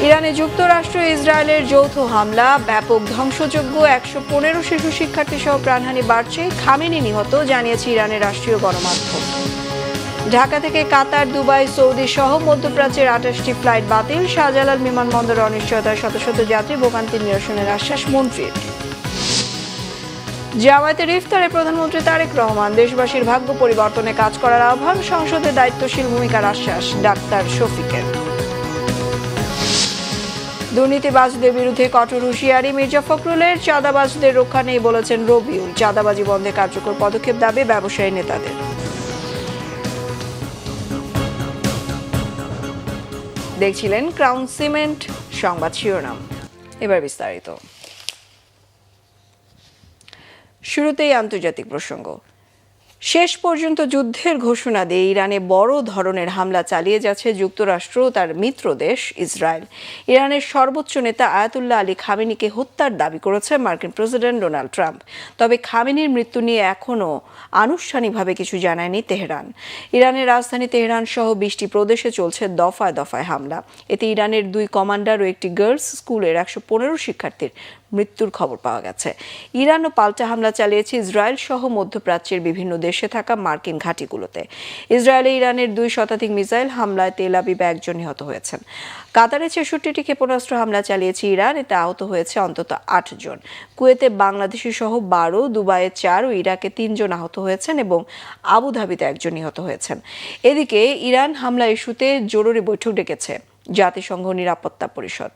ইরানে যুক্তরাষ্ট্র ইসরায়েলের যৌথ হামলা, ব্যাপক ধ্বংসযজ্ঞ, ১১৫ শিশু শিক্ষার্থী সহ প্রাণহানি বাড়ছে, খামেনি নিহত, জানিয়েছে ইরানের রাষ্ট্রীয় গণমাধ্যম। ঢাকা থেকে কাতার, দুবাই, সৌদি সহ মধ্যপ্রাচ্যের ২৮টি ফ্লাইট বাতিল, শাহজালাল বিমানবন্দরে অনিশ্চয়তায় শত শত যাত্রী, ভোগান্তি নিরসনের আশ্বাস মন্ত্রীর। জামায়াতের ইফতারে প্রধানমন্ত্রী তারেক রহমান দেশবাসীর ভাগ্য পরিবর্তনে কাজ করার আহ্বান, সংসদে দায়িত্বশীল ভূমিকার আশ্বাস ডাক্তার শফিকের। দুর্নীতিবাজদের বিরুদ্ধে কঠোর হুঁশিয়ারি মির্জা ফখরুলের, চাঁদাবাজদের রক্ষা নেই বলেছেন রবিউল, চাঁদাবাজি বন্ধে কার্যকর পদক্ষেপ দাবি ব্যবসায়ী নেতাদের। দেখছিলেন ক্রাউন সিমেন্ট সংবাদ শিরোনাম, এবার বিস্তারিত। শুরুতেই আন্তর্জাতিক প্রসঙ্গ। শেষ পর্যন্ত যুদ্ধের ঘোষণা দিয়ে ইরানে বড় ধরনের হামলা চালিয়ে যাচ্ছে যুক্তরাষ্ট্র ও তার মিত্র দেশ ইসরায়েল। ইরানের সর্বোচ্চ নেতা আয়াতুল্লাহ আলী খামেনিকে হত্যার দাবি করেছে মার্কিন প্রেসিডেন্ট ডোনাল্ড ট্রাম্প। তবে খামেনির মৃত্যু নিয়ে এখনও আনুষ্ঠানিকভাবে কিছু জানায়নি তেহরান। ইরানের রাজধানী তেহরান সহ ২০টি প্রদেশে চলছে দফায় দফায় হামলা। এতে ইরানের ২ কমান্ডার ও একটি গার্লস স্কুলের ১১৫ শিক্ষার্থীর মৃত্যুর খবর পাওয়া গেছে। ইরানও পাল্টা হামলা চালিয়েছে ইসরায়েল সহ মধ্যপ্রাচ্যের বিভিন্ন দেশে থাকা মার্কিন ঘাঁটিগুলোতে। ইসরায়েলে ইরানের ২ শতাধিক মিসাইল হামলায় তেল আবিবে ১ জন নিহত হয়েছেন। কাতারে ৬৬টি ক্ষেপণাস্ত্র হামলা চালিয়েছে ইরান, এতে আহত হয়েছে অন্তত ৮ জন। কুয়েতে বাংলাদেশি সহ ১২, দুবাইয়ে ৪ ও ইরাকে ৩ জন আহত হয়েছেন এবং আবুধাবিতে ১ জন নিহত হয়েছেন। এদিকে ইরান হামলা ইস্যুতে জরুরি বৈঠক ডেকেছে জাতিসংঘ নিরাপত্তা পরিষদ।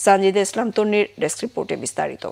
সানজিদা ইসলাম তন্নির ডেস্ক রিপোর্টে বিস্তারিত।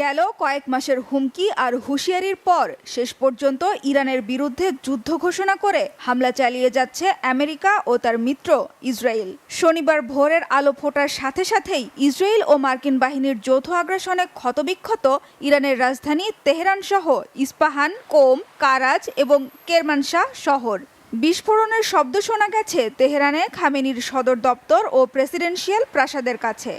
গেল কয়েক মাসের হুমকি আর হুঁশিয়ারির পর শেষ পর্যন্ত ইরানের বিরুদ্ধে যুদ্ধ ঘোষণা করে হামলা চালিয়ে যাচ্ছে আমেরিকা ও তার মিত্র ইসরায়েল। শনিবার ভোরের আলো ফোটার সাথে সাথেই ইসরায়েল ও মার্কিন বাহিনীর যৌথ আগ্রাসনে ক্ষতবিক্ষত ইরানের রাজধানী তেহরান সহ ইস্পাহান, কোম, কারাজ এবং কেরমানশাহ শহর। বিস্ফোরণের শব্দ শোনা গেছে তেহরানে খামেনির সদর দপ্তর ও প্রেসিডেন্সিয়াল প্রাসাদের কাছে।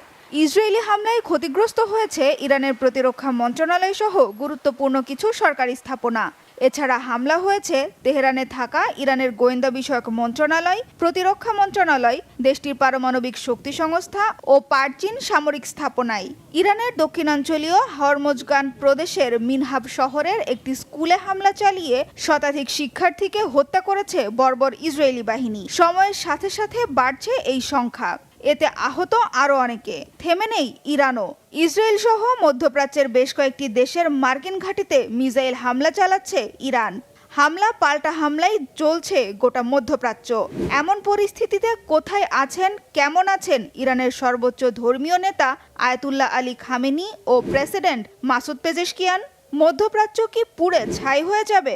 ইসরায়েলি হামলায় ক্ষতিগ্রস্ত হয়েছে ইরানের প্রতিরক্ষা মন্ত্রণালয় সহ গুরুত্বপূর্ণ কিছু সরকারি স্থাপনা। এছাড়া হামলা হয়েছে তেহরানে থাকা ইরানের গোয়েন্দা বিষয়ক মন্ত্রণালয়, প্রতিরক্ষা মন্ত্রণালয়, দেশটির পারমাণবিক শক্তি সংস্থা ও পারচিন সামরিক স্থাপনায়। ইরানের দক্ষিণাঞ্চলীয় হরমোজগান প্রদেশের মিনহাব শহরের একটি স্কুলে হামলা চালিয়ে শতাধিক শিক্ষার্থীকে হত্যা করেছে বর্বর ইসরায়েলি বাহিনী। সময়ের সাথে সাথে বাড়ছে এই সংখ্যা, এতে আহত আরও অনেকে। থেমে নেই ইরানও। ইসরায়েল সহ মধ্যপ্রাচ্যের বেশ কয়েকটি দেশের মার্কিন ঘাঁটিতে মিসাইল হামলা চালাচ্ছে ইরান। হামলা পাল্টা হামলায় চলছে গোটা মধ্যপ্রাচ্য। এমন পরিস্থিতিতে কোথায় আছেন, কেমন আছেন ইরানের সর্বোচ্চ ধর্মীয় নেতা আয়াতুল্লাহ আলী খামেনি ও প্রেসিডেন্ট মাসুদ পেজেশকিয়ান? মধ্যপ্রাচ্য কি পুড়ে ছাই হয়ে যাবে?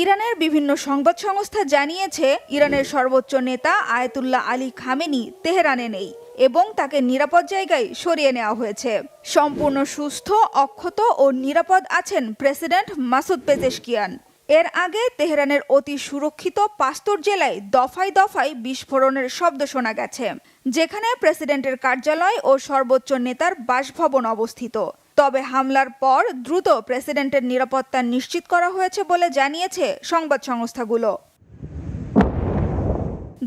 ইরানের বিভিন্ন সংবাদ সংস্থা জানিয়েছে ইরানের সর্বোচ্চ নেতা আয়াতুল্লাহ আলী খামেনি তেহরানে নেই এবং তাকে নিরাপদ জায়গায় সরিয়ে নেওয়া হয়েছে। সম্পূর্ণ সুস্থ, অক্ষত ও নিরাপদ আছেন প্রেসিডেন্ট মাসুদ পেজেশকিয়ান। এর আগে তেহরানের অতি সুরক্ষিত পাস্তুর জেলায় দফায় দফায় বিস্ফোরণের শব্দ শোনা গেছে, যেখানে প্রেসিডেন্টের কার্যালয় ও সর্বোচ্চ নেতার বাসভবন অবস্থিত। তবে হামলার পর দ্রুত প্রেসিডেন্টের নিরাপত্তা নিশ্চিত করা হয়েছে বলে জানিয়েছে সংবাদ সংস্থাগুলো।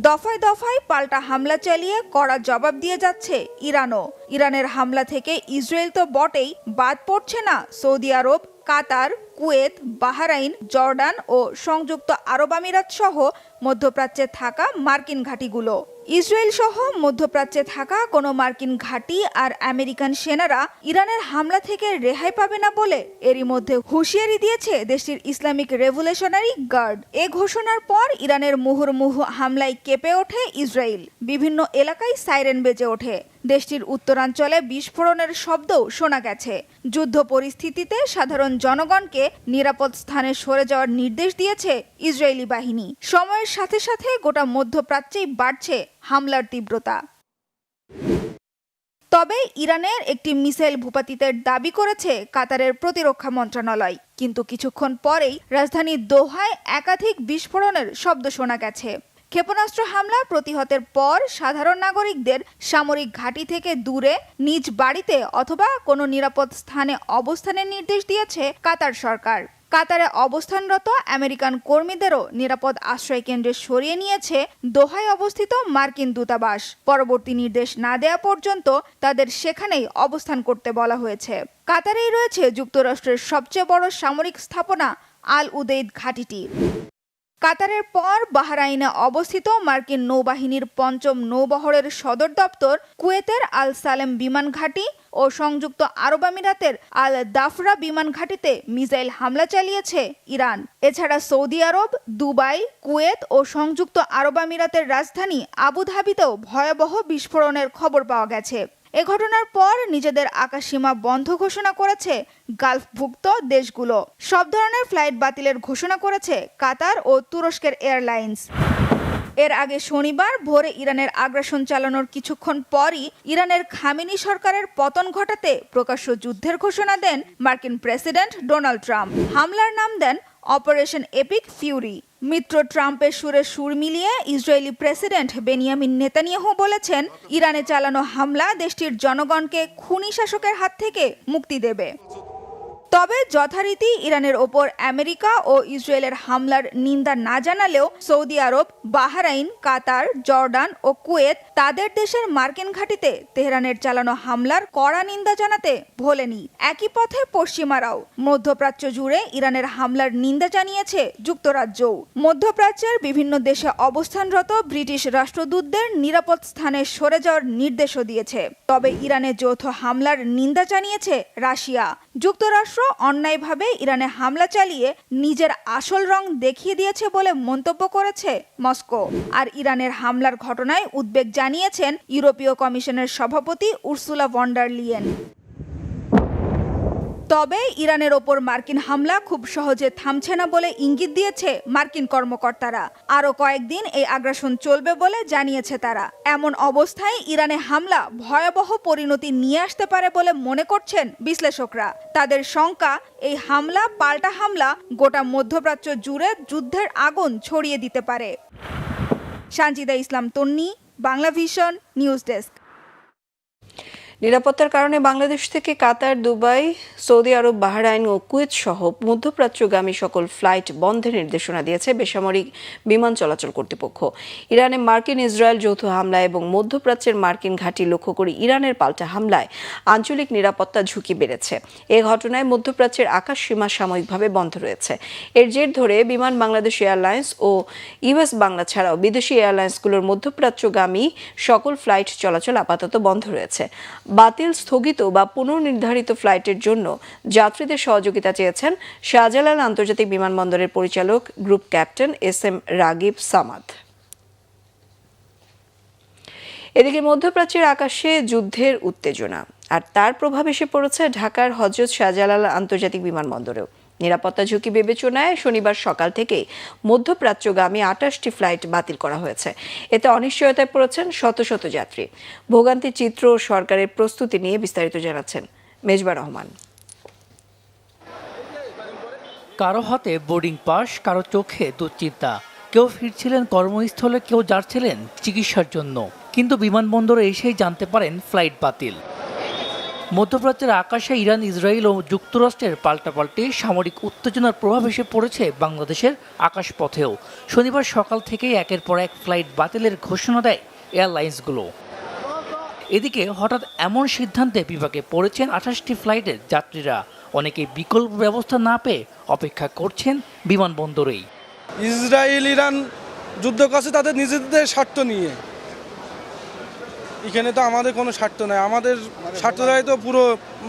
দফায় দফায় পাল্টা হামলা চালিয়ে কড়া জবাব দিয়ে যাচ্ছে ইরানও। ইরানের হামলা থেকে ইসরায়েল তো বটেই, বাদ পড়ছে না সৌদি আরব, কাতার, কুয়েত, বাহরাইন, জর্ডান ও সংযুক্ত আরব আমিরাত সহ মধ্যপ্রাচ্যে থাকা মার্কিন ঘাঁটিগুলো। ইসরায়েল সহ মধ্যপ্রাচ্যে থাকা কোনো মার্কিন ঘাঁটি আর আমেরিকান সেনারা ইরানের হামলা থেকে রেহাই পাবে না বলে এরই মধ্যে হুঁশিয়ারি দিয়েছে দেশটির ইসলামিক রেভলিউশনারি গার্ড। এ ঘোষণার পর ইরানের মুহুর্মুহু হামলায় কেঁপে ওঠে ইসরায়েল। বিভিন্ন এলাকায় সাইরেন বেজে ওঠে। দেশটির উত্তরাঞ্চলে বিস্ফোরণের শব্দও শোনা গেছে। যুদ্ধ পরিস্থিতিতে সাধারণ জনগণকে নিরাপদ স্থানে সরে যাওয়ার নির্দেশ দিয়েছে ইসরায়েলি বাহিনী। সময়ের সাথে সাথে গোটা মধ্যপ্রাচ্যেই বাড়ছে হামলার তীব্রতা। তবে ইরানের একটি মিসাইল ভূপাতিতের দাবি করেছে কাতারের প্রতিরক্ষা মন্ত্রণালয়, কিন্তু কিছুক্ষণ পরেই রাজধানী দোহায় একাধিক বিস্ফোরণের শব্দ শোনা গেছে। ক্ষেপণাস্ত্র হামলা প্রতিহতের পর সাধারণ নাগরিকদের সামরিক ঘাঁটি থেকে দূরে নিজ বাড়িতে অথবা কোনো নিরাপদ স্থানে অবস্থানের নির্দেশ দিয়েছে কাতার সরকার। কাতারে অবস্থানরত আমেরিকান কর্মীদেরও নিরাপদ আশ্রয় কেন্দ্রে সরিয়ে নিয়েছে দোহায় অবস্থিত মার্কিন দূতাবাস। পরবর্তী নির্দেশ না দেয়া পর্যন্ত তাদের সেখানেই অবস্থান করতে বলা হয়েছে। কাতারেই রয়েছে যুক্তরাষ্ট্রের সবচেয়ে বড় সামরিক স্থাপনা আল উদেইদ ঘাঁটিটি। কাতারের পর বাহরাইনে অবস্থিত মার্কিন নৌবাহিনীর ৫ম নৌবহরের সদর দপ্তর, কুয়েতের আল সালেম বিমান ঘাঁটি ও সংযুক্ত আরব আমিরাতের আল দাফরা বিমান ঘাঁটিতে মিসাইল হামলা চালিয়েছে ইরান। এছাড়া সৌদি আরব, দুবাই, কুয়েত ও সংযুক্ত আরব আমিরাতের রাজধানী আবুধাবিতেও ভয়াবহ বিস্ফোরণের খবর পাওয়া গেছে। এ ঘটনার পর নিজেদের আকাশসীমা বন্ধ ঘোষণা করেছে গালফভুক্ত দেশগুলো। সব ধরনের ফ্লাইট বাতিলের ঘোষণা করেছে কাতার ও তুরস্কের এয়ারলাইন্স। এর আগে শনিবার ভোরে ইরানের আগ্রাসন চালানোর কিছুক্ষণ পরই ইরানের খামেনি সরকারের পতন ঘটাতে প্রকাশ্য যুদ্ধের ঘোষণা দেন মার্কিন প্রেসিডেন্ট ডোনাল্ড ট্রাম্প। হামলার নাম দেন অপারেশন এপিক ফিউরি। মিত্র ট্রাম্পের সুরে সুর মিলিয়ে ইসরায়েলি প্রেসিডেন্ট বেনিয়ামিন নেতানিয়াহু বলেছেন, ইরানে চালানো হামলা দেশটির জনগণকে খুনি শাসকের হাত থেকে মুক্তি দেবে। তবে যথারীতি ইরানের ওপর আমেরিকা ও ইসরায়েলের হামলার নিন্দা না জানালেও সৌদি আরব, বাহরাইন, কাতার, জর্ডান ও কুয়েত তাদের দেশের মার্কিন ঘাঁটিতে তেহরানের চালানো হামলার কড়া নিন্দা জানাতে ভোলেনি। একই পথে পশ্চিমারাও। মধ্যপ্রাচ্য জুড়ে ইরানের হামলার নিন্দা জানিয়েছে যুক্তরাজ্যও। মধ্যপ্রাচ্যের বিভিন্ন দেশে অবস্থানরত ব্রিটিশ রাষ্ট্রদূতদের নিরাপদ স্থানে সরে যাওয়ার নির্দেশও দিয়েছে। তবে ইরানের যৌথ হামলার নিন্দা জানিয়েছে রাশিয়া। যুক্তরাষ্ট্র অন্যায়ভাবে ইরানে হামলা চালিয়ে নিজের আসল রং দেখিয়ে দিয়েছে বলে মন্তব্য করেছে মস্কো। আর ইরানের হামলার ঘটনায় উদ্বেগ জানিয়েছেন ইউরোপীয় কমিশনের সভাপতি উর্সুলা ভন ডার লিয়েন। তবে ইরানের ওপর মার্কিন হামলা খুব সহজে থামছে না বলে ইঙ্গিত দিয়েছে মার্কিন কর্মকর্তারা। আরও কয়েকদিন এই আগ্রাসন চলবে বলে জানিয়েছে তারা। এমন অবস্থায় ইরানে হামলা ভয়াবহ পরিণতি নিয়ে আসতে পারে বলে মনে করছেন বিশ্লেষকরা। তাদের শঙ্কা, এই হামলা পাল্টা হামলা গোটা মধ্যপ্রাচ্য জুড়ে যুদ্ধের আগুন ছড়িয়ে দিতে পারে। সানজিদা ইসলাম তন্নি, বাংলা ভিশন, নিউজ ডেস্ক। নিরাপত্তার কারণে বাংলাদেশ থেকে কাতার, দুবাই, সৌদি আরব, বাহরাইন ও কুয়েত সহ মধ্যপ্রাচ্যগামী সকল ফ্লাইট বন্ধের নির্দেশনা দিয়েছে বেসামরিক বিমান চলাচল কর্তৃপক্ষ। ইরানে মার্কিন ইসরায়েল যৌথ হামলা এবং মধ্যপ্রাচ্যের মার্কিন ঘাঁটি লক্ষ্য করে ইরানের পাল্টা হামলায় আঞ্চলিক নিরাপত্তা ঝুঁকি বেড়েছে। এ ঘটনায় মধ্যপ্রাচ্যের আকাশ সীমা সাময়িকভাবে বন্ধ রয়েছে। এর জের ধরে বিমান বাংলাদেশ এয়ারলাইন্স ও ইউএস বাংলা ছাড়াও বিদেশি এয়ারলাইন্সগুলোর মধ্যপ্রাচ্যগামী সকল ফ্লাইট চলাচল আপাতত বন্ধ রয়েছে। বাতিল, স্থগিত বা পুনর্নির্ধারিত ফ্লাইটের জন্য যাত্রীদের সহযোগিতা চেয়েছেন শাহজালাল আন্তর্জাতিক বিমানবন্দরের পরিচালক group captain SM. Ragib Samad. এদিকে মধ্যপ্রাচ্যের আকাশে যুদ্ধের উত্তেজনা, আর তার প্রভাব এসে পড়েছে ঢাকার হযরত শাহজালাল আন্তর্জাতিক বিমানবন্দরেও। নিরাপত্তা ঝুঁকি বিবেচনায় শনিবার সকাল থেকে মধ্যপ্রাচ্যগামী ২৮টি ফ্লাইট বাতিল করা হয়েছে। এতে অনিশ্চয়তায় পড়েছেন শত শত যাত্রী। ভোগান্তির চিত্র ও সরকারের প্রস্তুতি নিয়ে বিস্তারিত জানাচ্ছেন মেজবা রহমান। কারো হাতে বোর্ডিং পাস, কারো চোখে দুশ্চিন্তা। কেউ ফিরছিলেন কর্মস্থলে, কেউ যাচ্ছিলেন চিকিৎসার জন্য। কিন্তু বিমানবন্দরে এসেই জানতে পারেন ফ্লাইট বাতিল। মধ্যপ্রাচ্যের আকাশে ইরান, ইসরায়েল ও যুক্তরাষ্ট্রের পাল্টাপাল্টি সামরিক উত্তেজনার প্রভাব এসে পড়েছে বাংলাদেশের আকাশপথেও। শনিবার সকাল থেকেই একের পর এক ফ্লাইট বাতিলের ঘোষণা দেয় এয়ারলাইন্সগুলো। এদিকে হঠাৎ এমন সিদ্ধান্তে বিপাকে পড়েছেন ২৮টি ফ্লাইটের যাত্রীরা। অনেকেই বিকল্প ব্যবস্থা না পেয়ে অপেক্ষা করছেন বিমানবন্দরেই। ইসরায়েল ইরান যুদ্ধ করছে তাদের নিজেদের স্বার্থ নিয়ে। এখানে তো আমাদের কোনো স্বার্থ নাই, আমাদের স্বার্থটাই তো পুরো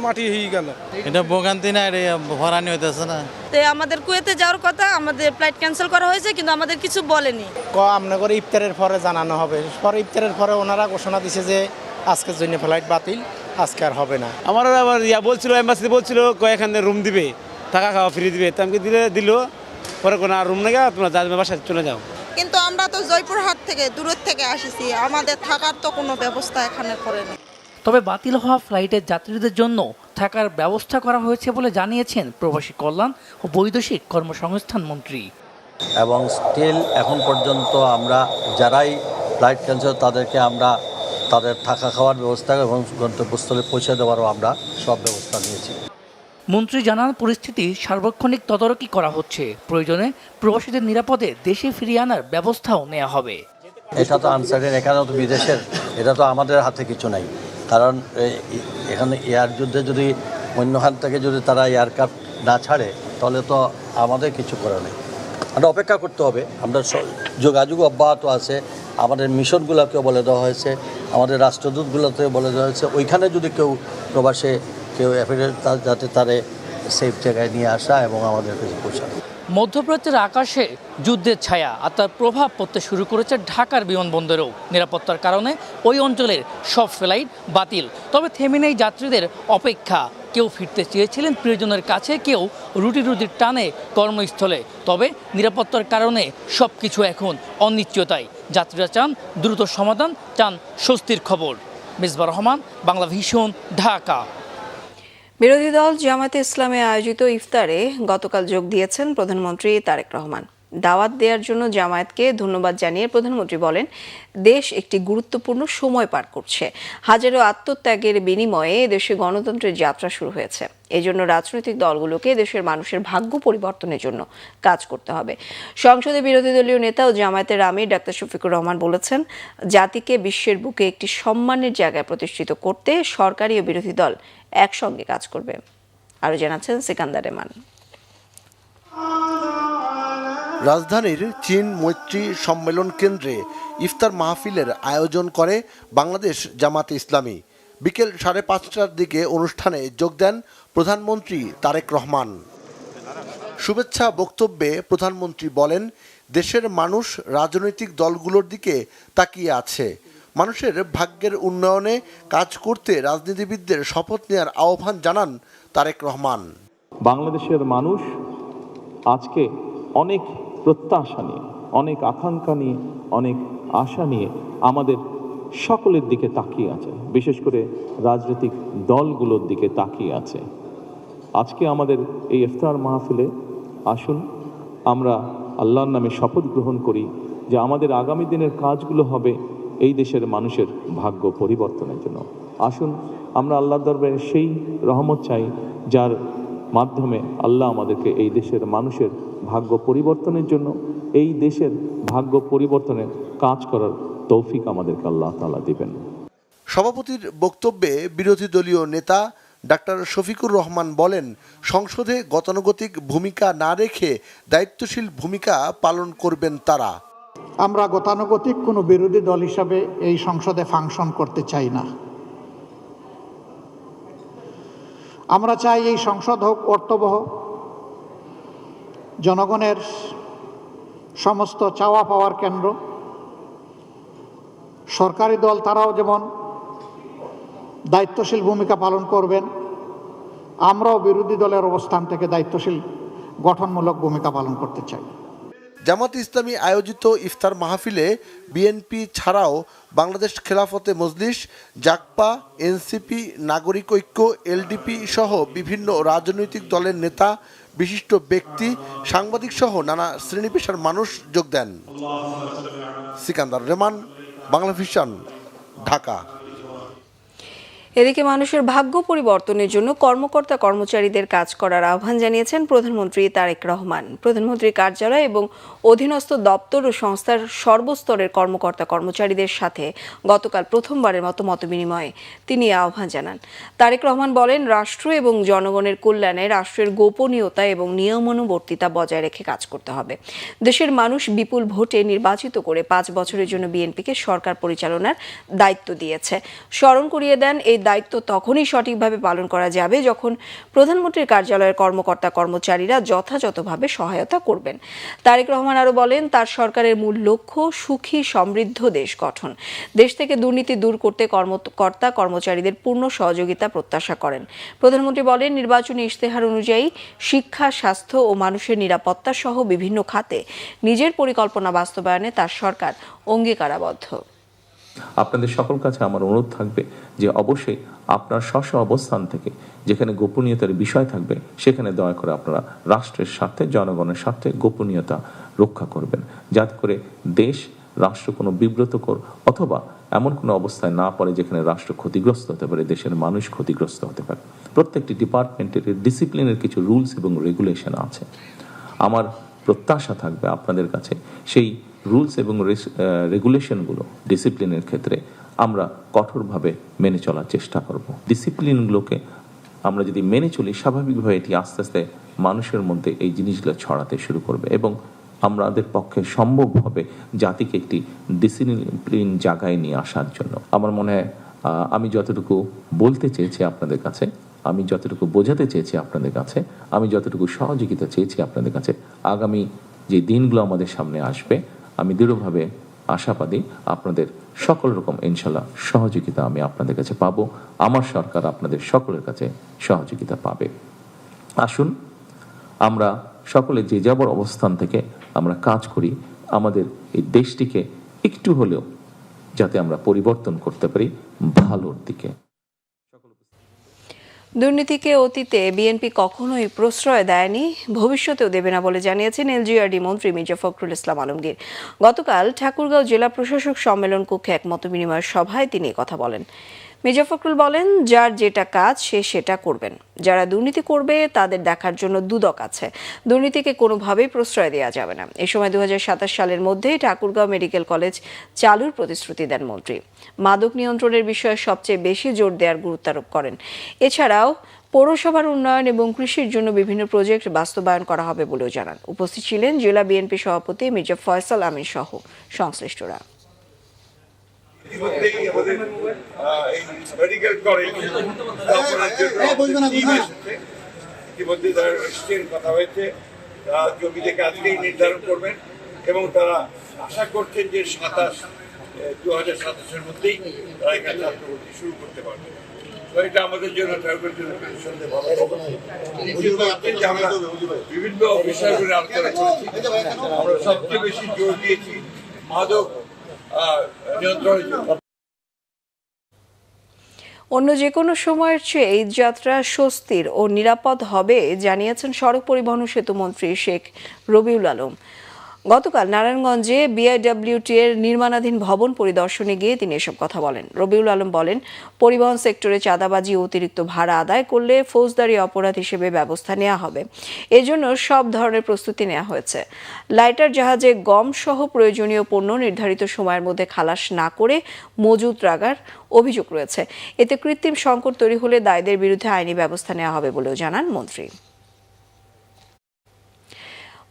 মাটি হয়ে গেল। এটা ভোগান্তি না, এটা হরানি হইতেছে না। আমাদের কুয়েতে যাওয়ার কথা, আমাদের ফ্লাইট ক্যান্সেল করা হয়েছে, কিন্তু আমাদের কিছু বলেনি। আপনাদের ইফতারের পরে জানানো হবে। পরে ইফতারের পরে ওনারা ঘোষণা দিছে যে আজকের জন্য ফ্লাইট বাতিল, আজকে আর হবে না। আমার আবার বলছিল, এম্বাসি বলছিল এখানে রুম দিবে, থাকা খাওয়া ফ্রি দিবে। তো আমাকে দিল, পরে কোনো আর রুম নেই, তোমরা যার বাসায় চলে যাও। কিন্তু আমরা তো জয়পুরহাট থেকে দূরের থেকে আসিছি, আমাদের থাকার তো কোনো ব্যবস্থা এখানে করেনি। তবে বাতিল হওয়া ফ্লাইটের যাত্রীদের জন্য থাকার ব্যবস্থা করা হয়েছে বলে জানিয়েছেন প্রবাসী কল্যাণ ও বৈদেশিক কর্মসংস্থান মন্ত্রী। এবং স্টিল এখন পর্যন্ত আমরা যারাই ফ্লাইট ক্যান্সেল তাদেরকে আমরা তাদের থাকা খাওয়ার ব্যবস্থা এবং গন্তব্যস্থলে পৌঁছে দেওয়ারও আমরা সব ব্যবস্থা নিয়েছি। মন্ত্রী জানান, পরিস্থিতি সার্বক্ষণিক তদারকি করা হচ্ছে, প্রয়োজনে প্রবাসীদের নিরাপদে দেশে ফিরিয়ে আনার ব্যবস্থাও নেওয়া হবে। এটা তো আনসার্টেন, এখানেও তো বিদেশের, এটা তো আমাদের হাতে কিছু নাই। কারণ এখানে এয়ার যুদ্ধে যদি অন্যখান থেকে যদি তারা এয়ারক্রাফট না ছাড়ে তাহলে তো আমাদের কিছু করার নেই। আমরা অপেক্ষা করতে হবে। আমরা যোগাযোগ অব্যাহত আছে, আমাদের মিশনগুলোকেও বলে দেওয়া হয়েছে, আমাদের রাষ্ট্রদূতগুলোতে বলে দেওয়া হয়েছে, ওইখানে যদি কেউ প্রবাসে কেউ অ্যাফিডেভিট যাতে তারে সেফ জায়গায় নিয়ে আসা এবং আমাদের কাছে পৌঁছানো। মধ্যপ্রাচ্যের আকাশে যুদ্ধের ছায়া আর তার প্রভাব পড়তে শুরু করেছে ঢাকার বিমানবন্দরেও। নিরাপত্তার কারণে ওই অঞ্চলের সব ফ্লাইট বাতিল। তবে থেমে নেই যাত্রীদের অপেক্ষা। কেউ ফিরতে চেয়েছিলেন প্রিয়জনের কাছে, কেউ রুটির টানে কর্মস্থলে। তবে নিরাপত্তার কারণে সব কিছু এখন অনিশ্চয়তায়। যাত্রীরা চান দ্রুত সমাধান, চান স্বস্তির খবর। মিসবাহ রহমান, বাংলা ভিশন, ঢাকা। বিরোধী দল জামায়াতে ইসলামে আয়োজিত ইফতারে গতকাল যোগ দিয়েছেন প্রধানমন্ত্রী তারেক রহমান। দাওয়াত দেওয়ার জন্য জামায়াতকে ধন্যবাদ জানিয়ে প্রধানমন্ত্রী বলেন, দেশ একটি গুরুত্বপূর্ণ সময় পার করছে। হাজারো আত্মত্যাগের বিনিময়ে দেশে গণতন্ত্রের যাত্রা শুরু হয়েছে। এই জন্য রাজনৈতিক দলগুলোকে দেশের মানুষের ভাগ্য পরিবর্তনের জন্য কাজ করতে হবে। সংসদে বিরোধী দলীয় নেতা ও জামায়াতের আমির ডাক্তার শফিকুর রহমান বলেছেন, জাতিকে বিশ্বের বুকে একটি সম্মানের জায়গায় প্রতিষ্ঠিত করতে সরকারি ও বিরোধী দল একসঙ্গে কাজ করবে। আরও জানাচ্ছেন সিকান্দার রেমান। রাজধানীর চীন মৈত্রী সম্মেলন কেন্দ্রে ইফতার মাহফিলের আয়োজন করে বাংলাদেশ জামায়াতে ইসলামী। বিকেল 5:30টার দিকে অনুষ্ঠানে যোগ দেন প্রধানমন্ত্রী তারেক রহমান। শুভেচ্ছা বক্তব্যে প্রধানমন্ত্রী বলেন, দেশের মানুষ রাজনৈতিক দলগুলোর দিকে তাকিয়ে আছে। মানুষের ভাগ্যের উন্নয়নে কাজ করতে রাজনীতিবিদদের শপথ নেওয়ার আহ্বান জানান তারেক রহমান। বাংলাদেশের মানুষ আজকে অনেক প্রত্যাশা নিয়ে, অনেক আকাঙ্ক্ষা নিয়ে, অনেক আশা নিয়ে আমাদের সকলের দিকে তাকিয়ে আছে, বিশেষ করে রাজনৈতিক দলগুলোর দিকে তাকিয়ে আছে। আজকে আমাদের এই ইফতার মাহফিলে আসুন আমরা আল্লাহর নামে শপথ গ্রহণ করি যে আমাদের আগামী দিনের কাজগুলো হবে এই দেশের মানুষের ভাগ্য পরিবর্তনের জন্য। আসুন আমরা আল্লাহর দরবারে সেই রহমত চাই যার মাধ্যমে আল্লাহ আমাদেরকে এই দেশের মানুষের ভাগ্য পরিবর্তনের জন্য, এই দেশের ভাগ্য পরিবর্তনের কাজ করার তৌফিক আমাদেরকে আল্লাহ তাআলা দিবেন। সভাপতির বক্তব্যে বিরোধী দলীয় নেতা ডাক্তার শফিকুর রহমান বলেন, সংসদে গতানুগতিক ভূমিকা না রেখে দায়িত্বশীল ভূমিকা পালন করবেন তারা। আমরা গতানুগতিক কোনো বিরোধী দল হিসাবে এই সংসদে ফাংশন করতে চাই না। আমরা চাই এই সংসদ হোক অর্থবহ, জনগণের সমস্ত চাওয়া পাওয়ার কেন্দ্র। সরকারি দল তারাও যেমন দায়িত্বশীল ভূমিকা পালন করবেন, আমরাও বিরোধী দলের অবস্থান থেকে দায়িত্বশীল গঠনমূলক ভূমিকা পালন করতে চাই। জামায়াতে ইসলামী আয়োজিত ইফতার মাহফিলে বিএনপি ছাড়াও বাংলাদেশ খেলাফতে মজলিস, জাকপা, এনসিপি, নাগরিক ঐক্য, এলডিপি সহ বিভিন্ন রাজনৈতিক দলের নেতা, বিশিষ্ট ব্যক্তি, সাংবাদিক সহ নানা শ্রেণী পেশার মানুষ যোগ দেন। সিকান্দার রেমান, বাংলা ভিশন, ঢাকা। এদিকে মানুষের ভাগ্য পরিবর্তনের জন্য কর্মকর্তা কর্মচারীদের কাজ করার আহ্বান জানিয়েছেন প্রধানমন্ত্রী তারেক রহমান। প্রধানমন্ত্রীর কার্যালয় এবং অধীনস্থ দপ্তর ও সংস্থার সর্বস্তরের কর্মকর্তা কর্মচারীদের সাথে গতকাল প্রথমবারের মতো মতবিনিময়ে তিনি আহ্বান জানান। তারেক রহমান বলেন, রাষ্ট্র এবং জনগণের কল্যাণে রাষ্ট্রের গোপনীয়তা এবং নিয়মানুবর্তিতা বজায় রেখে কাজ করতে হবে। দেশের মানুষ বিপুল ভোটে নির্বাচিত করে 5 বছরের জন্য বিএনপিকে সরকার পরিচালনার দায়িত্ব দিয়েছে। স্মরণ করিয়ে দেন, এই দায়িত্ব তখনই সঠিকভাবে পালন করা যাবে যখন প্রধানমন্ত্রীর কার্যালয়ের কর্মকর্তা কর্মচারীরা যথাযথভাবে সহায়তা করবেন। তারেক রহমান আরও বলেন, তার সরকারের মূল লক্ষ্য সুখী সমৃদ্ধ দেশ গঠন। দেশ থেকে দুর্নীতি দূর করতে কর্মকর্তা কর্মচারীদের পূর্ণ সহযোগিতা প্রত্যাশা করেন। প্রধানমন্ত্রী বলেন, নির্বাচনী ইশতেহার অনুযায়ী শিক্ষা, স্বাস্থ্য ও মানুষের নিরাপত্তা সহ বিভিন্ন খাতে নিজের পরিকল্পনা বাস্তবায়নে তার সরকার অঙ্গীকারাবদ্ধ। আপনাদের সকল কাছে আমার অনুরোধ থাকবে যে অবশ্যই আপনার স্ব অবস্থান থেকে যেখানে গোপনীয়তার বিষয় থাকবে সেখানে দয়া করে আপনারা রাষ্ট্রের স্বার্থে, জনগণের স্বার্থে গোপনীয়তা রক্ষা করবেন, যাতে করে দেশ, রাষ্ট্র কোনো বিব্রতকর অথবা এমন কোনো অবস্থায় না পড়ে যেখানে রাষ্ট্র ক্ষতিগ্রস্ত হতে পারে, দেশের মানুষ ক্ষতিগ্রস্ত হতে পারে। প্রত্যেকটি ডিপার্টমেন্টের ডিসিপ্লিনের কিছু রুলস এবং রেগুলেশন আছে। আমার প্রত্যাশা থাকবে আপনাদের কাছে সেই রুলস এবং রেগুলেশনগুলো ডিসিপ্লিনের ক্ষেত্রে আমরা কঠোরভাবে মেনে চলার চেষ্টা করব। ডিসিপ্লিনগুলোকে আমরা যদি মেনে চলি, স্বাভাবিকভাবে এটি আস্তে আস্তে মানুষের মধ্যে এই জিনিসগুলো ছড়াতে শুরু করবে এবং আমাদের পক্ষে সম্ভব হবে জাতিকে একটি ডিসিপ্লিন জায়গায় নিয়ে আসার জন্য। আমার মনে হয় আমি যতটুকু বলতে চেয়েছি আপনাদের কাছে, আমি যতটুকু বোঝাতে চেয়েছি আপনাদের কাছে, আমি যতটুকু সহযোগিতা চেয়েছি আপনাদের কাছে, আগামী যে দিনগুলো আমাদের সামনে আসবে আমি দৃঢ়ভাবে আশাবাদী আপনাদের সকল রকম ইনশাল্লাহ সহযোগিতা আমি আপনাদের কাছে পাবো। আমার সরকার আপনাদের সকলের কাছে সহযোগিতা পাবে। আসুন আমরা সকলে যে যাবার অবস্থান থেকে আমরা কাজ করি, আমাদের এই দেশটিকে একটু হলেও যাতে আমরা পরিবর্তন করতে পারি ভালোর দিকে। দুর্নীতিকে অতীতে বিএনপি কখনোই প্রশ্রয় দেয়নি, ভবিষ্যতেও দেবে না বলে জানিয়েছেন এলজিআরডি মন্ত্রী মির্জা ফখরুল ইসলাম আলমগীর। গতকাল ঠাকুরগাঁও জেলা প্রশাসক সম্মেলন কক্ষে এক মতবিনিময় সভায় তিনি কথা বলেন। মির্জা ফখরুল বলেন, যার যেটা কাজ সে সেটা করবেন। যারা দুর্নীতি করবে তাদের দেখার জন্য দুদক আছে। দুর্নীতিকে কোনোভাবেই প্রশ্রয় দেওয়া যাবে না। এ সময় 2027 সালের মধ্যেই ঠাকুরগাঁও মেডিকেল কলেজ চালুর প্রতিশ্রুতি দেন মন্ত্রী। মাদক নিয়ন্ত্রণের বিষয়ে সবচেয়ে বেশি জোর দেওয়ার গুরুত্ব আরোপ করেন। এছাড়াও পৌরসভার উন্নয়ন এবং কৃষির জন্য বিভিন্ন প্রজেক্ট বাস্তবায়ন করা হবে বলেও জানান। উপস্থিত ছিলেন জেলা বিএনপি সভাপতি মির্জা ফয়সাল আমিন সহ সংশ্লিষ্টরা। মেডিকেল কলেজ ইতিমধ্যে কথা হয়েছে, তারা জমি থেকে আজকেই নির্ধারণ করবেন এবং তারা আশা করছেন যে 2027-এর মধ্যেই তারা এখানে ছাত্র ভর্তি শুরু করতে পারবে। তো এটা আমাদের জন্য আমরা বিভিন্ন বিষয়গুলো আলোচনা করেছি। আমরা সবচেয়ে বেশি জোর দিয়েছি মাদক নিয়ন্ত্রণের জন্য। অন্য যে কোনো সময়ের চেয়ে এই যাত্রা স্বস্তির ও নিরাপদ হবে জানিয়েছেন সড়ক পরিবহন ও সেতু মন্ত্রী শেখ রবিউল আলম। গতকাল নারায়ণগঞ্জে বিআইডব্লিউটি এর নির্মাণাধীন ভবন পরিদর্শনে গিয়ে তিনি এসব কথা বলেন। রবিউল আলম বলেন, পরিবহন সেক্টরে চাঁদাবাজি ও অতিরিক্ত ভাড়া আদায় করলে ফৌজদারি অপরাধ হিসেবে ব্যবস্থা নেওয়া হবে। এজন্য সব ধরনের প্রস্তুতি নেওয়া হয়েছে। লাইটার জাহাজে গম সহ প্রয়োজনীয় পণ্য নির্ধারিত সময়ের মধ্যে খালাস না করে মজুত রাখার অভিযোগ রয়েছে। এতে কৃত্রিম সংকট তৈরি হলে দায়ীদের বিরুদ্ধে আইনি ব্যবস্থা নেওয়া হবে বলেও জানান মন্ত্রী।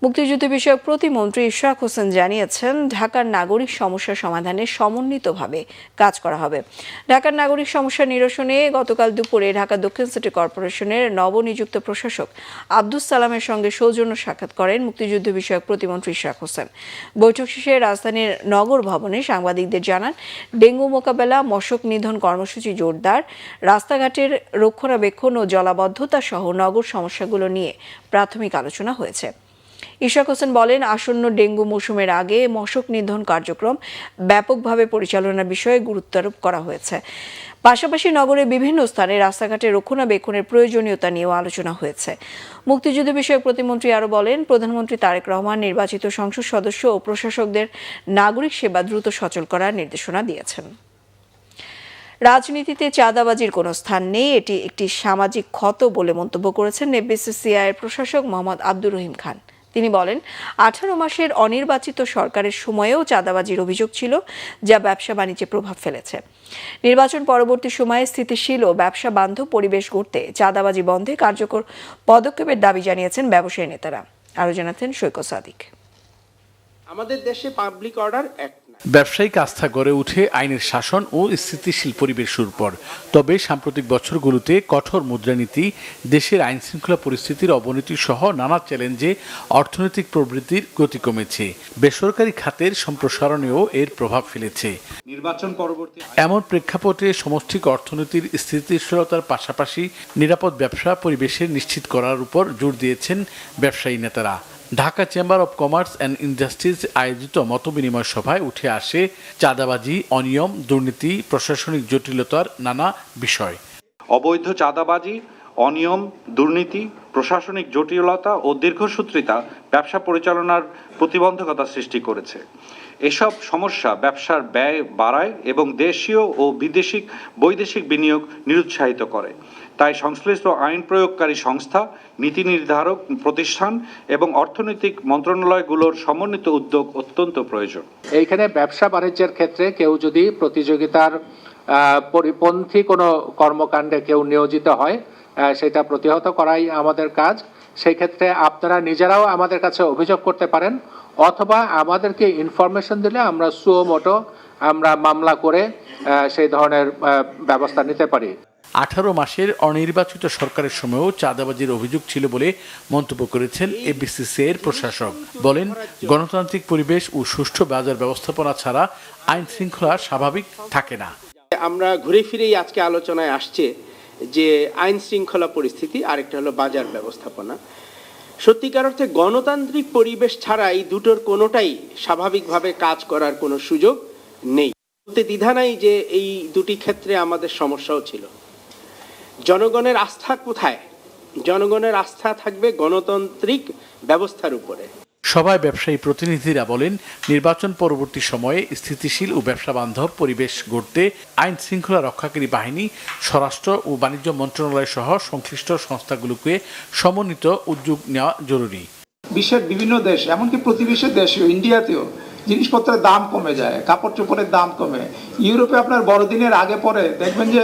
মুক্তিযুদ্ধ বিষয়ক প্রতিমন্ত্রী ইশরাক হোসেন জানিয়েছেন, ঢাকার নাগরিক সমস্যা সমাধানে সমন্বিতভাবে কাজ করা হবে। ঢাকার নাগরিক সমস্যা নিরসনে গতকাল দুপুরে ঢাকা দক্ষিণ সিটি কর্পোরেশনের নবনিযুক্ত প্রশাসক আব্দুস সালামের সঙ্গে সৌজন্য সাক্ষাৎ করেন মুক্তিযুদ্ধ বিষয়ক প্রতিমন্ত্রী ইশরাক হোসেন। বৈঠক শেষে রাজধানীর নগর ভবনে সাংবাদিকদের জানান, ডেঙ্গু মোকাবেলা, মশক নিধন কর্মসূচি জোরদার, রাস্তাঘাটের রক্ষণাবেক্ষণ ও জলাবদ্ধতা সহ নগর সমস্যাগুলো নিয়ে প্রাথমিক আলোচনা হয়েছে। ইশরাক হোসেন বলেন, আসন্ন ডেঙ্গু মৌসুমের আগে মশক নিধন কার্যক্রম ব্যাপকভাবে পরিচালনার বিষয়ে গুরুত্ব আরোপ করা হয়েছে। পাশাপাশি নগরের বিভিন্ন স্থানে রাস্তাঘাটের রক্ষণাবেক্ষণের প্রয়োজনীয়তা নিয়েও আলোচনা হয়েছে। মুক্তিযুদ্ধ বিষয়ক প্রতিমন্ত্রী আরও বলেন, প্রধানমন্ত্রী তারেক রহমান নির্বাচিত সংসদ সদস্য ও প্রশাসকদের নাগরিক সেবা দ্রুত সচল করার নির্দেশনা দিয়েছেন। রাজনীতিতে চাঁদাবাজির কোনো স্থান নেই, এটি একটি সামাজিক ক্ষত বলে মন্তব্য করেছেন বিসিসিআই এর প্রশাসক মোহাম্মদ আব্দুর রহিম খান। তিনি বলেন, 18 মাসের অনির্বাচিত সরকারের সময়েও চাঁদাবাজির অভিযোগ ছিল, যা ব্যবসা বাণিজ্যে প্রভাব ফেলেছে। নির্বাচন পরবর্তী সময়ে স্থিতিশীল ও ব্যবসা বান্ধব পরিবেশ গড়তে চাঁদাবাজি বন্ধে কার্যকর পদক্ষেপের দাবি জানিয়েছেন ব্যবসায়ী নেতারা। আরও জানাতেন সৈকত সাদিক। আমাদের দেশে পাবলিক অর্ডার এক ব্যবসায়িক আস্থা গড়ে উঠে আইনের শাসন ও স্থিতিশীল পরিবেশের উপর। তবে সাম্প্রতিক বছরগুলোতে কঠোর মুদ্রানীতি, দেশের আইন শৃঙ্খলা পরিস্থিতির অবনতি সহ নানা চ্যালেঞ্জে অর্থনৈতিক প্রবৃদ্ধির গতি কমেছে। বেসরকারি খাতের সম্প্রসারণেও এর প্রভাব ফেলেছে। নির্বাচন পরবর্তী এমন প্রেক্ষাপটে সমষ্টিক অর্থনীতির স্থিতিশীলতার পাশাপাশি নিরাপদ ব্যবসা পরিবেশের নিশ্চিত করার উপর জোর দিয়েছেন ব্যবসায়ী নেতারা। Dhaka chamber of commerce and industries আয়োজিত মতবিনিময় সভায় উঠে আসে চাঁদাবাজি, অনিয়ম, দুর্নীতি, প্রশাসনিক জটিলতার নানা বিষয়। অবৈধ চাঁদাবাজি, অনিয়ম, দুর্নীতি, প্রশাসনিক জটিলতা ও দীর্ঘসূত্রিতা ব্যবসা পরিচালনার প্রতিবন্ধকতা সৃষ্টি করেছে। এসব সমস্যা ব্যবসার ব্যয় বাড়ায় এবং দেশীয় ও বৈদেশিক বিনিয়োগ নিরুৎসাহিত করে, তাই সংশ্লিষ্ট আইন প্রয়োগকারী সংস্থা, নীতি নির্ধারক প্রতিষ্ঠান এবং অর্থনৈতিক মন্ত্রণালয়গুলোর সমন্বিত উদ্যোগ অত্যন্ত প্রয়োজন। এইখানে ব্যবসা বাণিজ্যের ক্ষেত্রে কেউ যদি প্রতিযোগিতার পরিপন্থী কোনো কর্মকাণ্ডে কেউ নিয়োজিত হয়, সেটা প্রতিহত করাই আমাদের কাজ। সেই ক্ষেত্রে আপনারা নিজেরাও আমাদের কাছে অভিযোগ করতে পারেন, অথবা আমাদেরকে ইনফরমেশন দিলে আমরা সুও মোটো আমরা মামলা করে সেই ধরনের ব্যবস্থা নিতে পারি। 18 মাসের অনির্বাচিত সরকারের সময়েও চাঁদাবাজির অভিযোগ ছিল বলে মন্তব্য করেছেন এফবিসিসিআইয়ের প্রশাসক। বলেন, গণতান্ত্রিক পরিবেশ ও সুষ্ঠু বাজার ব্যবস্থাপনা ছাড়া আইন শৃঙ্খলা স্বাভাবিক থাকে না। আমরা ঘুরে ফিরেই আজকে আলোচনায় আসছে যে আইন শৃঙ্খলা পরিস্থিতি, আরেকটা হলো বাজার ব্যবস্থাপনা। সত্যিকার অর্থে গণতান্ত্রিক পরিবেশ ছাড়া এই দুটোর কোনোটাই স্বাভাবিকভাবে কাজ করার কোনো সুযোগ নেই। দ্বিধা নাই যে এই দুটি ক্ষেত্রে আমাদের সমস্যাও ছিল। জনগণের আস্থা কোথায়? জনগণের আস্থা থাকবে গণতান্ত্রিক ব্যবস্থার উপরে। সভায় ব্যবসায়ী প্রতিনিধিরা বলেন, নির্বাচন পরবর্তী সময়ে স্থিতিশীল ও ব্যবসা বান্ধব পরিবেশ গড়তে আইন শৃঙ্খলা রক্ষাকারী বাহিনী, স্বরাষ্ট্র ও বাণিজ্য মন্ত্রণালয় সহ সংশ্লিষ্ট সংস্থাগুলোকে সমন্বিত উদ্যোগ নেওয়া জরুরি। বিশ্বের বিভিন্ন দেশ, এমনকি প্রতিবেশী দেশেও, ইন্ডিয়াতেও জিনিসপত্রের দাম কমে যায়, কাপড় চোপড়ের দাম কমে। ইউরোপে আপনার বড়দিনের আগে পরে দেখবেন যে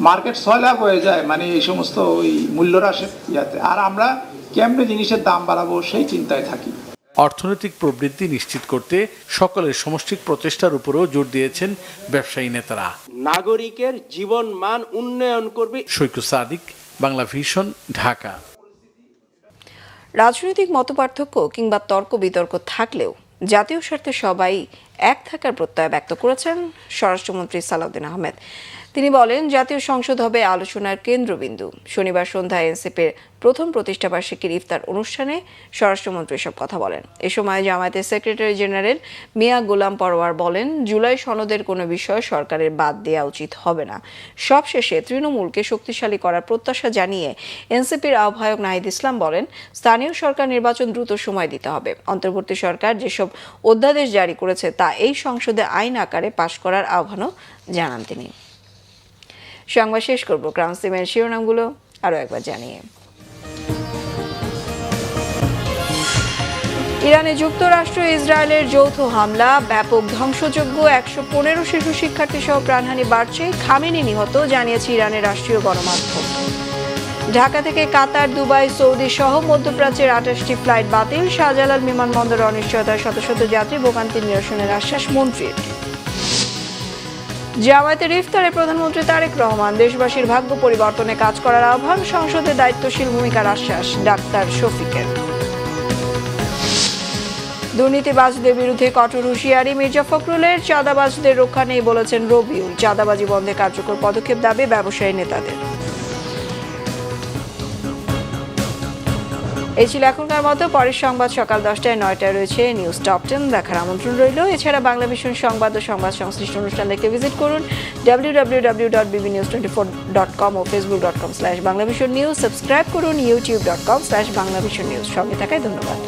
মার্কেট সয়লাভ হয়ে যায়, মানে এই সমস্ত ওই মূল্যহ্রাসের ইয়াতে। আর আমরা কেমনে জিনিসের দাম বাড়াবো সেই চিন্তায় থাকি। অর্থনৈতিক প্রবৃদ্ধি নিশ্চিত করতে সকলের সমষ্টিক প্রচেষ্টার উপরও জোর দিয়েছেন ব্যবসায়ী নেতারা। নাগরিকের জীবন মান উন্নয়ন করবে। সৈকত সাদিক, বাংলা ভিশন, ঢাকা। রাজনৈতিক মতপার্থক্য কিংবা তর্ক বিতর্ক থাকলেও জাতীয় স্বার্থে সবাই এক থাকার প্রত্যয় ব্যক্ত করেছেন স্বরাষ্ট্রমন্ত্রী সালাউদ্দিন আহমেদ। তিনি বলেন, জাতীয় সংসদ হবে আলোচনার কেন্দ্রবিন্দু। শনিবার সন্ধ্যায় এনসিপির প্রথম প্রতিষ্ঠাবার্ষিকীর ইফতার অনুষ্ঠানে স্বরাষ্ট্রমন্ত্রী এসব কথা বলেন। এ সময় জামায়াতের সেক্রেটারি জেনারেল মিয়া গোলাম পরোয়ার বলেন, জুলাই সনদের কোনো বিষয় সরকারের বাদ দেওয়া উচিত হবে না। সবশেষে তৃণমূলকে শক্তিশালী করার প্রত্যাশা জানিয়ে এনসিপির আহ্বায়ক নাহিদ ইসলাম বলেন, স্থানীয় সরকার নির্বাচন দ্রুত সময় দিতে হবে। অন্তর্বর্তী সরকার যেসব অধ্যাদেশ জারি করেছে তা এই সংসদে আইন আকারে পাশ করার আহ্বানও জানান তিনি। সংবাদ শেষ করব ক্রাউন সিমের শিরোনামগুলো আরও একবার জানিয়ে। ইরানে যুক্তরাষ্ট্র ইসরায়েলের যৌথ হামলা, ব্যাপক ধ্বংসযজ্ঞ, 115 শিশু শিক্ষার্থী সহ প্রাণহানি বাড়ছে, খামেনি নিহত, জানিয়েছে ইরানের রাষ্ট্রীয় গণমাধ্যম। ঢাকা থেকে কাতার, দুবাই, সৌদি সহ মধ্যপ্রাচ্যের 28টি ফ্লাইট বাতিল, শাহজালাল বিমানবন্দরে অনিশ্চয়তায় শত শত যাত্রী, ভোগান্তি নিরসনের আশ্বাস মন্ত্রীর। জামায়াতের ইফতারে প্রধানমন্ত্রী তারেক রহমান দেশবাসীর ভাগ্য পরিবর্তনে কাজ করার আহ্বান, সংসদে দায়িত্বশীল ভূমিকার আশ্বাস ডাক্তার শফিকের। দুর্নীতিবাজদের বিরুদ্ধে কঠোর হুঁশিয়ারি মির্জা ফখরুলের, চাঁদাবাজদের রক্ষা নেই বলেছেন রবিউল, চাঁদাবাজি বন্ধে কার্যকর পদক্ষেপ দাবি ব্যবসায়ী নেতাদের। এই ছিল এখনকার মতো। পরের সংবাদ সকাল 10টায় 9টায় রয়েছে নিউজ টপ 10 দেখার আমন্ত্রণ রইল। এছাড়া বাংলা ভিশন সংবাদ ও সংবাদ সংশ্লিষ্ট অনুষ্ঠান দেখতে ভিজিট করুন www.bbnews24.com ও facebook.com/banglavisionnews। সাবস্ক্রাইব করুন youtube.com/banglavisionnews। সঙ্গে থাকায় ধন্যবাদ।